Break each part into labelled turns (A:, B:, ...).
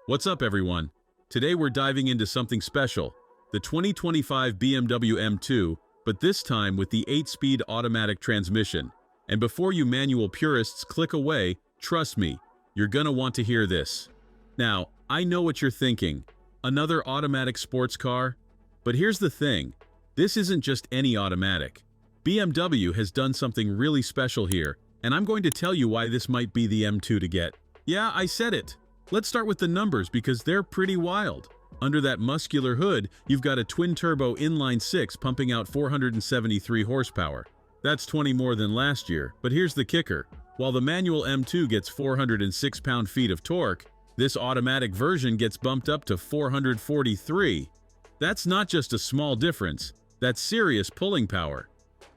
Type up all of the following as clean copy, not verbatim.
A: What's up, everyone? Today we're diving into something special, the 2025 BMW M2, but this time with the 8-speed automatic transmission. And before you manual purists click away, trust me, you're gonna want to hear this. Now, I know what you're thinking, another automatic sports car? But here's the thing, this isn't just any automatic. BMW has done something really special here, and I'm going to tell you why this might be the M2 to get. Yeah, I said it. Let's start with the numbers because they're pretty wild. Under that muscular hood, you've got a twin-turbo inline-six pumping out 473 horsepower. That's 20 more than last year, but here's the kicker. While the manual M2 gets 406 pound-feet of torque, this automatic version gets bumped up to 443. That's not just a small difference, that's serious pulling power.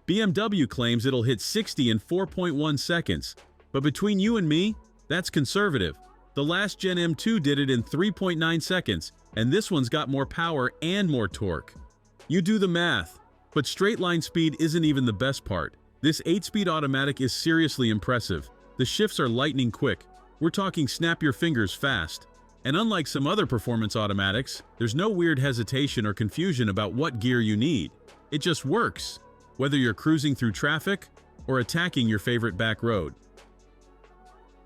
A: BMW claims it'll hit 60 in 4.1 seconds, but between you and me, that's conservative. The last Gen M2 did it in 3.9 seconds, and this one's got more power and more torque. You do the math. But straight line speed isn't even the best part. This 8-speed automatic is seriously impressive. The shifts are lightning quick. We're talking snap your fingers fast. And unlike some other performance automatics, there's no weird hesitation or confusion about what gear you need. It just works, whether you're cruising through traffic or attacking your favorite back road.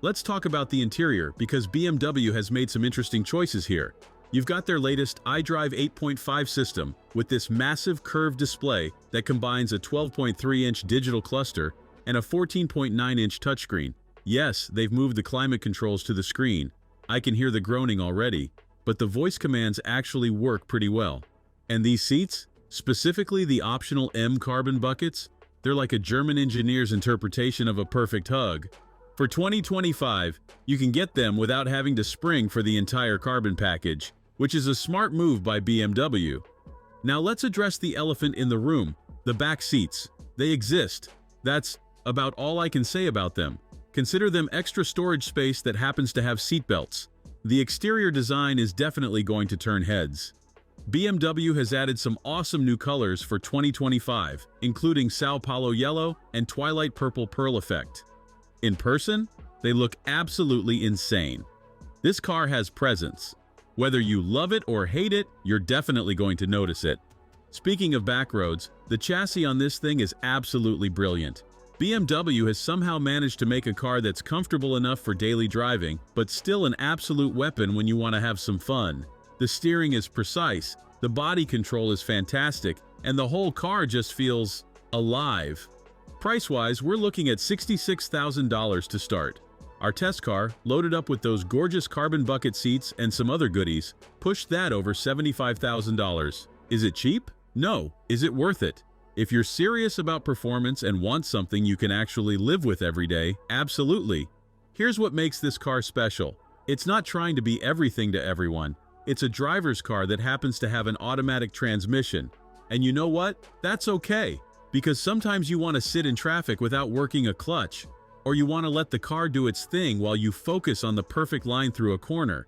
A: Let's talk about the interior because BMW has made some interesting choices here. You've got their latest iDrive 8.5 system with this massive curved display that combines a 12.3-inch digital cluster and a 14.9-inch touchscreen. Yes, they've moved the climate controls to the screen. I can hear the groaning already, but the voice commands actually work pretty well. And these seats, specifically the optional M carbon buckets, they're like a German engineer's interpretation of a perfect hug. For 2025, you can get them without having to spring for the entire carbon package, which is a smart move by BMW. Now let's address the elephant in the room, the back seats. They exist. That's about all I can say about them. Consider them extra storage space that happens to have seatbelts. The exterior design is definitely going to turn heads. BMW has added some awesome new colors for 2025, including Sao Paulo yellow and Twilight purple pearl effect. In person, they look absolutely insane. This car has presence. Whether you love it or hate it, you're definitely going to notice it. Speaking of back roads, the chassis on this thing is absolutely brilliant. BMW has somehow managed to make a car that's comfortable enough for daily driving, but still an absolute weapon when you want to have some fun. The steering is precise, the body control is fantastic, and the whole car just feels alive. Price-wise, we're looking at $66,000 to start. Our test car, loaded up with those gorgeous carbon bucket seats and some other goodies, pushed that over $75,000. Is it cheap? No. Is it worth it? If you're serious about performance and want something you can actually live with every day, absolutely. Here's what makes this car special. It's not trying to be everything to everyone. It's a driver's car that happens to have an automatic transmission. And you know what? That's okay. Because sometimes you want to sit in traffic without working a clutch, or you want to let the car do its thing while you focus on the perfect line through a corner.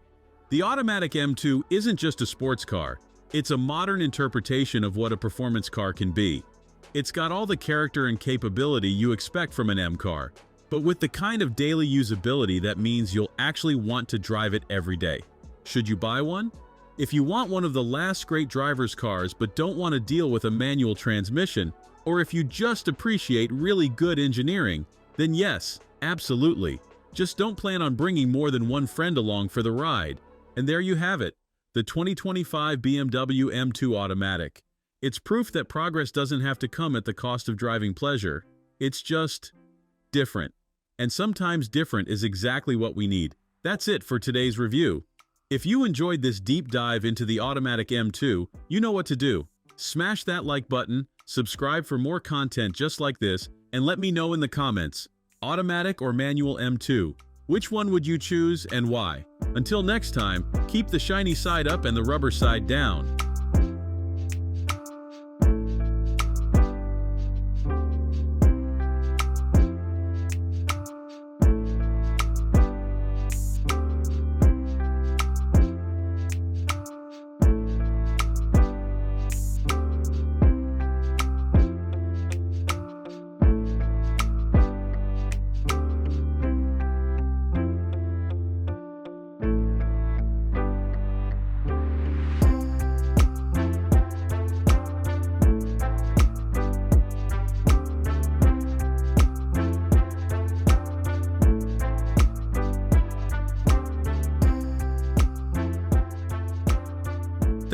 A: The automatic M2 isn't just a sports car, it's a modern interpretation of what a performance car can be. It's got all the character and capability you expect from an M car, but with the kind of daily usability that means you'll actually want to drive it every day. Should you buy one? If you want one of the last great driver's cars but don't want to deal with a manual transmission, or if you just appreciate really good engineering, then yes, absolutely. Just don't plan on bringing more than one friend along for the ride. And there you have it, the 2025 BMW M2 Automatic. It's proof that progress doesn't have to come at the cost of driving pleasure. It's just different. And sometimes different is exactly what we need. That's it for today's review. If you enjoyed this deep dive into the automatic M2, you know what to do. Smash that like button, subscribe for more content just like this, and let me know in the comments, automatic or manual M2, which one would you choose and why? Until next time, keep the shiny side up and the rubber side down.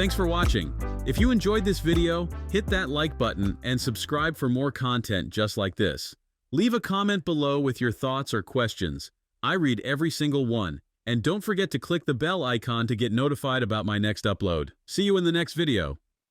A: Thanks for watching. If you enjoyed this video, hit that like button and subscribe for more content just like this. Leave a comment below with your thoughts or questions. I read every single one. And don't forget to click the bell icon to get notified about my next upload. See you in the next video.